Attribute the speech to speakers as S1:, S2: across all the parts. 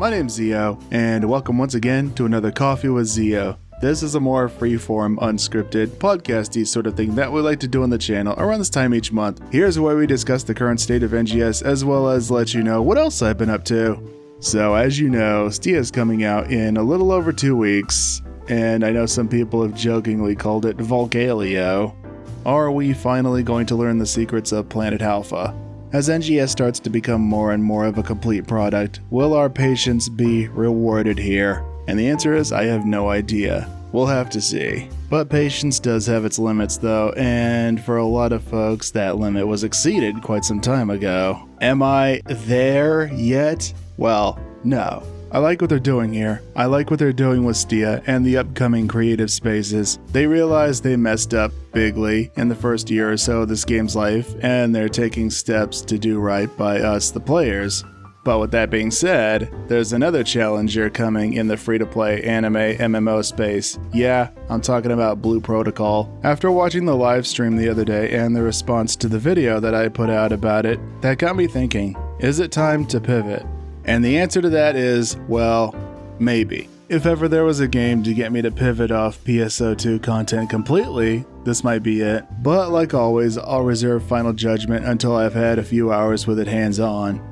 S1: My name's Zio, and welcome once again to another Coffee with Zio. This is a more free-form, unscripted, podcasty sort of thing that we like to do on the channel around this time each month. Here's where we discuss the current state of NGS as well as let you know what else I've been up to. So as you know, Stia is coming out in a little over 2 weeks, and I know some people have jokingly called it Volgalio. Are we finally going to learn the secrets of Planet Alpha? As NGS starts to become more and more of a complete product, will our patience be rewarded here? And the answer is, I have no idea. We'll have to see. But patience does have its limits though, and for a lot of folks, that limit was exceeded quite some time ago. Am I there yet? Well, no. I like what they're doing here. I like what they're doing with Stia and the upcoming creative spaces. They realized they messed up bigly in the first year or so of this game's life, and they're taking steps to do right by us, the players. But with that being said, there's another challenger coming in the free-to-play anime MMO space. Yeah, I'm talking about Blue Protocol. After watching the live stream the other day and the response to the video that I put out about it, that got me thinking, is it time to pivot? And the answer to that is, well, maybe. If ever there was a game to get me to pivot off PSO2 content completely, this might be it. But like always, I'll reserve final judgment until I've had a few hours with it hands-on.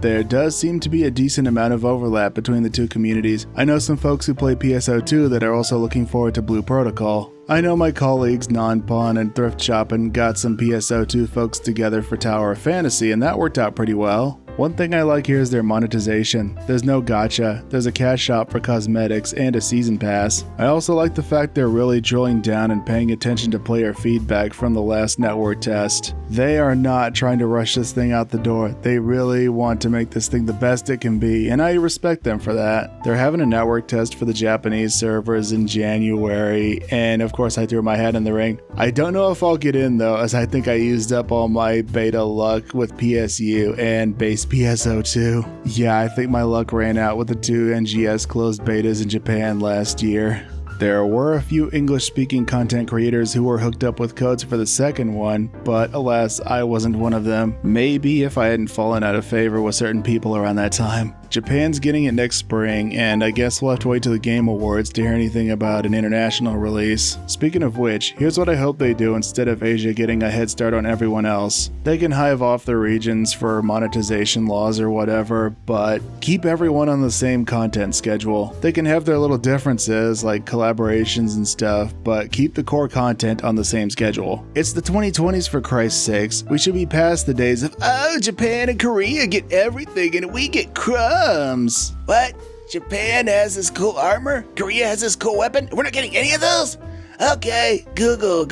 S1: There does seem to be a decent amount of overlap between the two communities. I know some folks who play PSO2 that are also looking forward to Blue Protocol. I know my colleagues Non-Pawn and Thrift Shoppin' got some PSO2 folks together for Tower of Fantasy, and that worked out pretty well. One thing I like here is their monetization. There's no gacha, there's a cash shop for cosmetics and a season pass. I also like the fact they're really drilling down and paying attention to player feedback from the last network test. They are not trying to rush this thing out the door. They really want to make this thing the best it can be, and I respect them for that. They're having a network test for the Japanese servers in January, and of course I threw my hat in the ring. I don't know if I'll get in though, as I think I used up all my beta luck with PSU and base PSO2. Yeah, I think my luck ran out with the 2 NGS closed betas in Japan last year. There were a few English-speaking content creators who were hooked up with codes for the second one, but alas, I wasn't one of them. Maybe if I hadn't fallen out of favor with certain people around that time. Japan's getting it next spring, and I guess we'll have to wait till the Game Awards to hear anything about an international release. Speaking of which, here's what I hope they do instead of Asia getting a head start on everyone else. They can hive off the regions for monetization laws or whatever, but keep everyone on the same content schedule. They can have their little differences like collaborations and stuff, but keep the core content on the same schedule. It's the 2020s for Christ's sakes. We should be past the days of, oh, Japan and Korea get everything and we get crumbs. What? Japan has this cool armor? Korea has this cool weapon? We're not getting any of those? Okay, Google.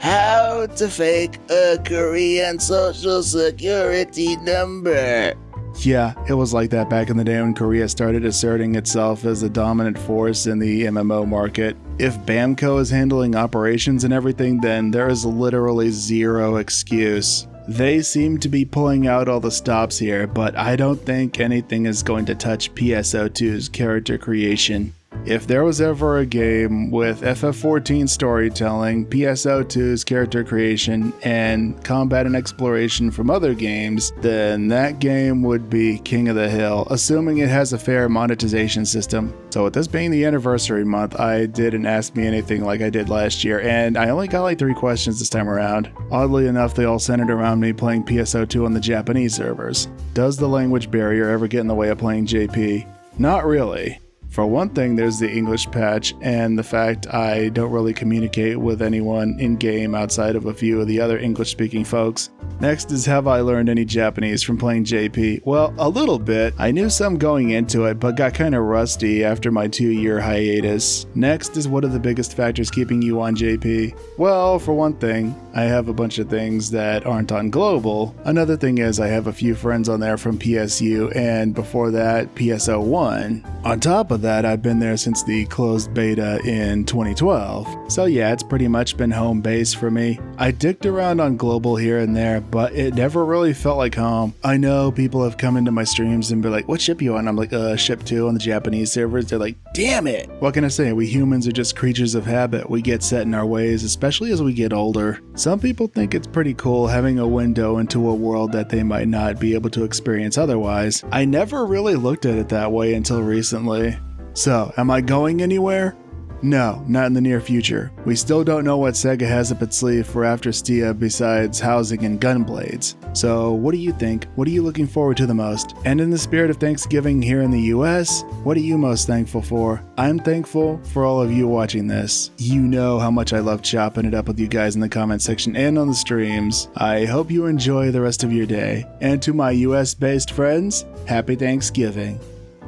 S1: How to fake a Korean social security number. Yeah, it was like that back in the day when Korea started asserting itself as a dominant force in the MMO market. If Bamco is handling operations and everything, then there is literally zero excuse. They seem to be pulling out all the stops here, but I don't think anything is going to touch PSO2's character creation. If there was ever a game with FF14 storytelling, PSO2's character creation, and combat and exploration from other games, then that game would be king of the hill, assuming it has a fair monetization system. So with this being the anniversary month, I didn't ask me anything like I did last year, and I only got like 3 questions this time around. Oddly enough, they all centered around me playing PSO2 on the Japanese servers. Does the language barrier ever get in the way of playing JP? Not really. For one thing, there's the English patch and the fact I don't really communicate with anyone in-game outside of a few of the other English-speaking folks. Next is, have I learned any Japanese from playing JP? Well, a little bit. I knew some going into it, but got kinda rusty after my 2-year hiatus. Next is, what are the biggest factors keeping you on JP? Well, for one thing, I have a bunch of things that aren't on global. Another thing is, I have a few friends on there from PSU, and before that, PSO1. On top of that, I've been there since the closed beta in 2012. So yeah, it's pretty much been home base for me. I dicked around on global here and there, but it never really felt like home. I know people have come into my streams and be like, what ship you on? I'm like, ship 2 on the Japanese servers. They're like, damn it. What can I say? We humans are just creatures of habit. We get set in our ways, especially as we get older. Some people think it's pretty cool having a window into a world that they might not be able to experience otherwise. I never really looked at it that way until recently. So, am I going anywhere? No, not in the near future. We still don't know what SEGA has up its sleeve for after Stia besides housing and gunblades. So what do you think? What are you looking forward to the most? And in the spirit of Thanksgiving here in the US, what are you most thankful for? I'm thankful for all of you watching this. You know how much I love chopping it up with you guys in the comment section and on the streams. I hope you enjoy the rest of your day. And to my US based friends, happy Thanksgiving.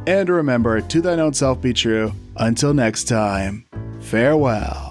S1: And remember, to thine own self be true. Until next time, farewell.